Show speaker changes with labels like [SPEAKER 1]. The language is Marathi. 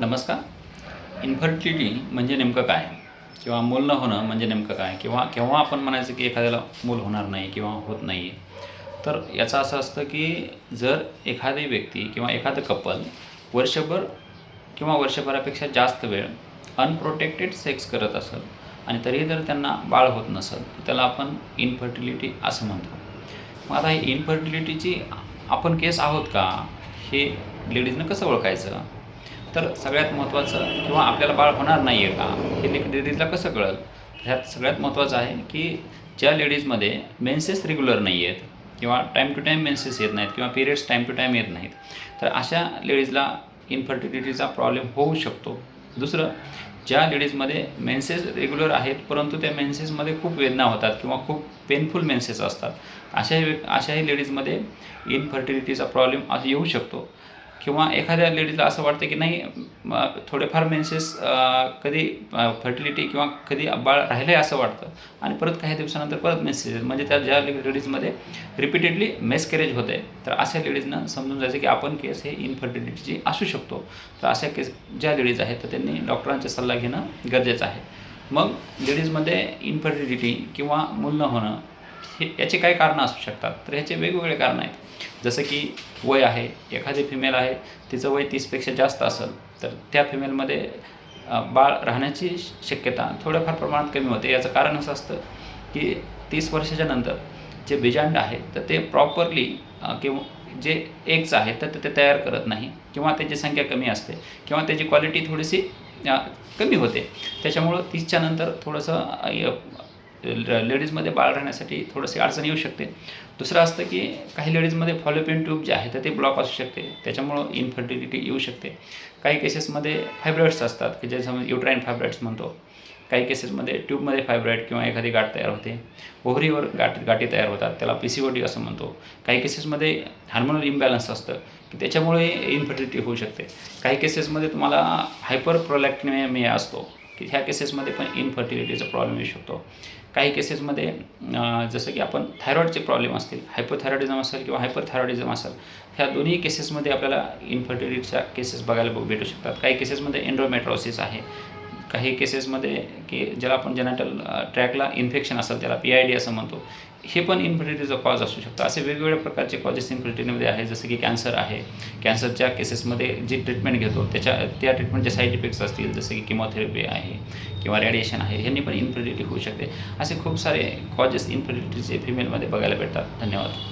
[SPEAKER 1] नमस्कार. इन्फर्टिलिटी म्हणजे नेमकं काय? किंवा मूल न होणं म्हणजे नेमकं काय? किंवा केव्हा आपण म्हणायचं की एखाद्याला मूल होणार नाही किंवा होत नाही आहे? तर याचं असं असतं की जर एखादी व्यक्ती किंवा एखादं कपल वर्षभर किंवा वर्षभरापेक्षा जास्त वेळ अनप्रोटेक्टेड सेक्स करत असेल आणि तरीही जर त्यांना बाळ होत नसेल तर त्याला आपण इन्फर्टिलिटी असं म्हणतो. मग आता ही इन्फर्टिलिटीची आपण केस आहोत का? हे लेडीजनं कसं ओळखायचं? तर सगळ्यात महत्त्वाचं किंवा आपल्याला बाळ होणार नाही आहे का हे लेडीजला कसं कळेल? ह्यात सगळ्यात महत्त्वाचं आहे की ज्या लेडीजमध्ये मेन्सेस रेग्युलर नाही आहेत किंवा टाईम टू टाईम मेन्सेस येत नाहीत किंवा पिरियड्स टाईम टू टाईम येत नाहीत, तर अशा लेडीजला इन्फर्टिलिटीचा प्रॉब्लेम होऊ शकतो. दुसरं, ज्या लेडीजमध्ये मेन्सेस रेग्युलर आहेत परंतु त्या मेन्सेसमध्ये खूप वेदना होतात किंवा खूप पेनफुल मेन्सेस असतात, अशाही लेडीजमध्ये इन्फर्टिलिटीचा प्रॉब्लेम येऊ शकतो. किंवा एखाद्या लेडीजला असं वाटतं की नाही थोडेफार मेन्सेस कधी फर्टिलिटी किंवा कधी बाळ राहिलं आहे असं वाटतं आणि परत काही दिवसानंतर परत मेन्सेस, म्हणजे त्या ज्या लेडीजमध्ये रिपीटेडली मिसकॅरेज होतं आहे, तर अशा लेडीजनं समजून जायचं की आपण केस हे इन्फर्टिलिटीची असू शकतो. तर अशा केस ज्या लेडीज आहेत तर त्यांनी डॉक्टरांचा सल्ला घेणं गरजेचं आहे. मग लेडीजमध्ये इन्फर्टिलिटी किंवा मूल न होणं याचे काही कारणं असू शकतात. तर ह्याचे वेगवेगळे कारणं आहेत. जसं की वय आहे. एखादी फिमेल आहे, तिचं वय 30पेक्षा जास्त असेल तर त्या फिमेलमध्ये बाळ राहण्याची शक्यता थोड्याफार प्रमाणात कमी होते. याचं कारण असं असतं की 30 वर्षाच्या नंतर जे बीजांड आहे तर ते प्रॉपरली किंवा जे एग्ज आहेत तर ते तयार करत नाही किंवा त्याची संख्या कमी असते किंवा त्याची क्वालिटी थोडीशी कमी होते. त्याच्यामुळं 30च्या नंतर थोडंसं लेडीजमध्ये बाळ राहण्यासाठी थोडीशी अडचण येऊ शकते. दुसरं असतं की काही लेडीजमध्ये फॉलोपियन ट्यूब जे आहे तर ते ब्लॉक असू शकते, त्याच्यामुळं इन्फर्टिलिटी येऊ शकते. काही केसेसमध्ये फायब्रॉइड्स असतात की ज्याच्यामध्ये युट्राईन फायब्रॉइड्स म्हणतो. काही केसेसमध्ये ट्यूबमध्ये फायब्रॉइड किंवा एखादी गाठ तयार होते. ओव्हरीवर गाठी तयार होतात, त्याला PCOD असं म्हणतो. काही केसेसमध्ये हार्मोनल इम्बॅलन्स असतं की त्याच्यामुळे इन्फर्टिलिटी होऊ शकते. काही केसेसमध्ये तुम्हाला हायपर प्रोलॅक्टिनेमिया असतो की ह्या केसेसमध्ये पण इन्फर्टिलिटीचा प्रॉब्लेम येऊ शकतो. काही केसेसमध्ये जसं की आपण थायरॉईडचे प्रॉब्लेम असतील, हायपोथायरॉइडिझम असेल किंवा हायपरथायरॉइडिझम असेल, ह्या दोन्ही केसेसमध्ये आपल्याला इन्फर्टिलिटीच्या केसेस बघायला भेटू शकतात. काही केसेसमध्ये एन्डोमेट्रोसिस आहे. काही केसेसमध्ये की ज्याला आपण जेनेटल ट्रॅकला इन्फेक्शन असेल त्याला PID असं म्हणतो, हे पण इन्फर्टिलिटीचा कॉज असू शकतं. असे वेगवेगळ्या प्रकारचे कॉजेस इन्फर्टिलिटीमध्ये आहे. जसं की कॅन्सर आहे. कॅन्सरच्या केसेसमध्ये जी ट्रीटमेंट घेतो त्या ट्रीटमेंटचे साईड इफेक्ट्स असतील, जसं की किमोथेरपी आहे किंवा रेडिएशन आहे, ह्यांनी पण इन्फर्टिलिटी होऊ शकते. असे खूप सारे कॉजेस इन्फर्टिलिटीचे फिमेलमध्ये बघायला भेटतात. धन्यवाद.